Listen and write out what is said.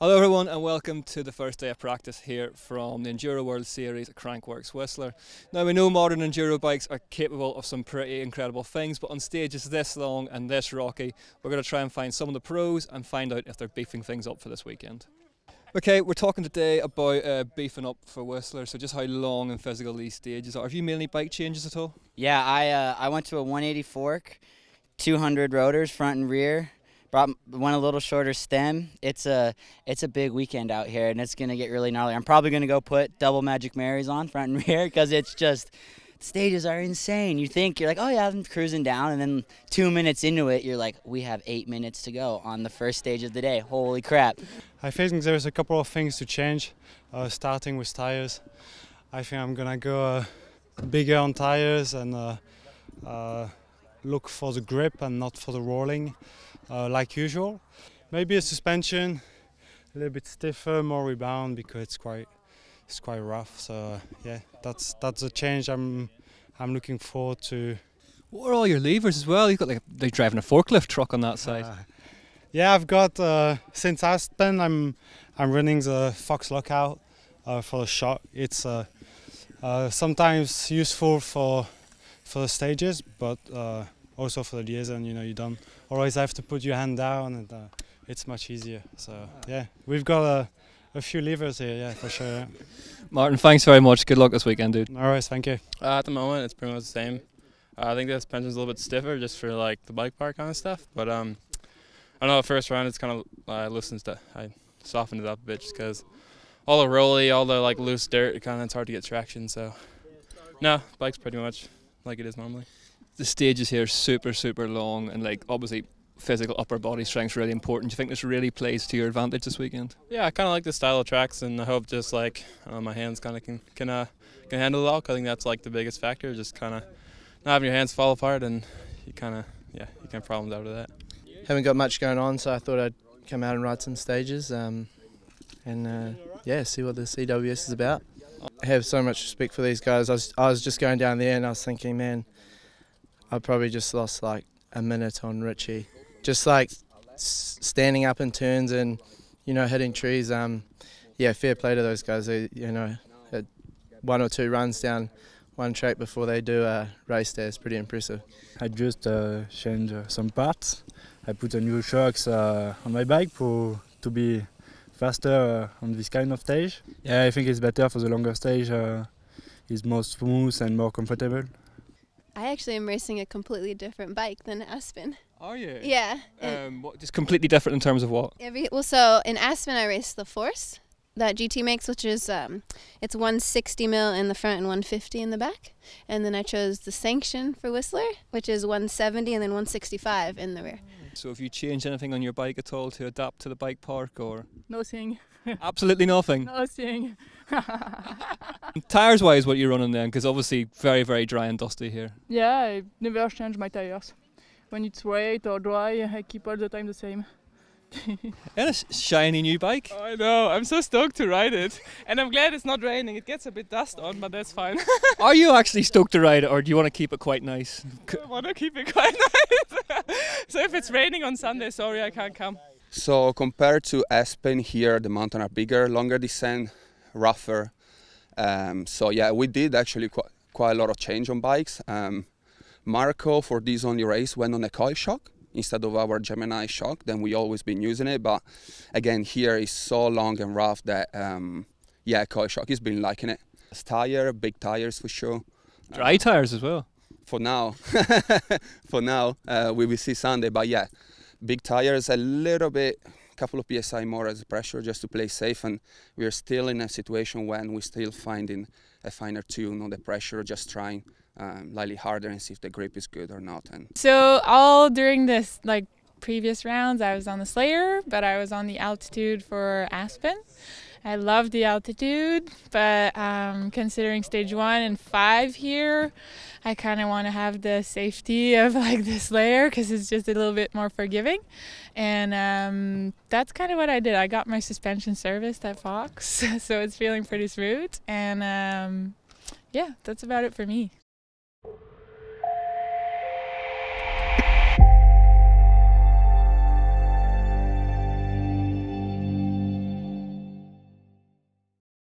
Hello everyone and welcome to the first day of practice here from the Enduro World Series at Crankworx Whistler. Now we know modern enduro bikes are capable of some pretty incredible things, but on stages this long and this rocky we're going to try and find some of the pros and find out if they're beefing things up for this weekend. Okay, we're talking today about beefing up for Whistler, so just how long and physical these stages are. Have you made any bike changes at all? Yeah, I went to a 180 fork, 200 rotors front and rear. Brought one a little shorter stem. It's a big weekend out here, and it's gonna get really gnarly. I'm probably gonna go put double Magic Marys on front and rear because it's just stages are insane. You think you're like, oh yeah, I'm cruising down, and then 2 minutes into it, you're like, we have 8 minutes to go on the first stage of the day. Holy crap! I think there's a couple of things to change. Starting with tires, I think I'm gonna go bigger on tires and look for the grip and not for the rolling. Like usual. Maybe a suspension, a little bit stiffer, more rebound because it's quite rough. So yeah, that's a change I'm looking forward to. What are all your levers as well? You've got like driving a forklift truck on that side. Yeah, I've got since Aspen I'm running the Fox lockout for the shock. It's sometimes useful for the stages, but also for the liaison, you don't always have to put your hand down, and it's much easier. So yeah, we've got a few levers here, yeah, for sure. Yeah. Martin, thanks very much. Good luck this weekend, dude. All right, thank you. At the moment, it's pretty much the same. I think the suspension's a little bit stiffer just for like the bike park kind of stuff. But I don't know. The first round, it's kind of I softened it up a bit just because all the rolly, all the like loose dirt, it's hard to get traction. So no, bike's pretty much like it is normally. The stages here are super long, and like obviously physical upper body strength is really important. Do you think this really plays to your advantage this weekend? Yeah, I kind of like the style of tracks, and I hope just like my hands kind of can handle it all. 'Cause I think that's like the biggest factor, just kind of not having your hands fall apart, and you can have problems out of that. Haven't got much going on, so I thought I'd come out and ride some stages, and see what this EWS is about. I have so much respect for these guys. I was just going down there, and I was thinking, man, I probably just lost like a minute on Richie. Just like standing up in turns and, hitting trees. Yeah, fair play to those guys. They, had 1 or 2 runs down one track before they do a race day. It's pretty impressive. I just changed some parts. I put a new shocks on my bike to be faster on this kind of stage. Yeah, I think it's better for the longer stage. It's more smooth and more comfortable. I actually am racing a completely different bike than Aspen. Are you? Yeah. Just completely different in terms of what? So in Aspen I raced the Force that GT makes, which is it's 160 mil in the front and 150 in the back. And then I chose the Sanction for Whistler, which is 170 and then 165 in the rear. So have you changed anything on your bike at all to adapt to the bike park, or? Nothing. Absolutely nothing? Nothing. Tires wise, what you're running then? Because obviously very dry and dusty here. Yeah, I never change my tires. When it's wet or dry, I keep all the time the same. And a shiny new bike. I know, I'm so stoked to ride it, and I'm glad it's not raining. It gets a bit dust on, but that's fine. Are you actually stoked to ride it, or do you want to keep it quite nice? I want to keep it quite nice. So if it's raining on Sunday, sorry, I can't come. So compared to Aspen, here the mountains are bigger, longer descent, rougher. So yeah, we did actually quite a lot of change on bikes. Marco, for this only race, went on a coil shock instead of our Gemini shock. Then we always been using it, but again here is so long and rough that coil shock. He's been liking it. Big tires for sure. Dry tires as well. For now, we will see Sunday. But yeah, big tires, a little bit, couple of psi more as pressure just to play safe, and we are still in a situation when we're still finding a finer tune on the pressure, just trying slightly harder and see if the grip is good or not. And so all during this previous rounds I was on the Slayer, but I was on the altitude for Aspen. I love the altitude, but considering stage 1 and 5 here, I kind of want to have the safety of the Slayer because it's just a little bit more forgiving. And that's kind of what I did. I got my suspension serviced at Fox, so it's feeling pretty smooth. And yeah, that's about it for me.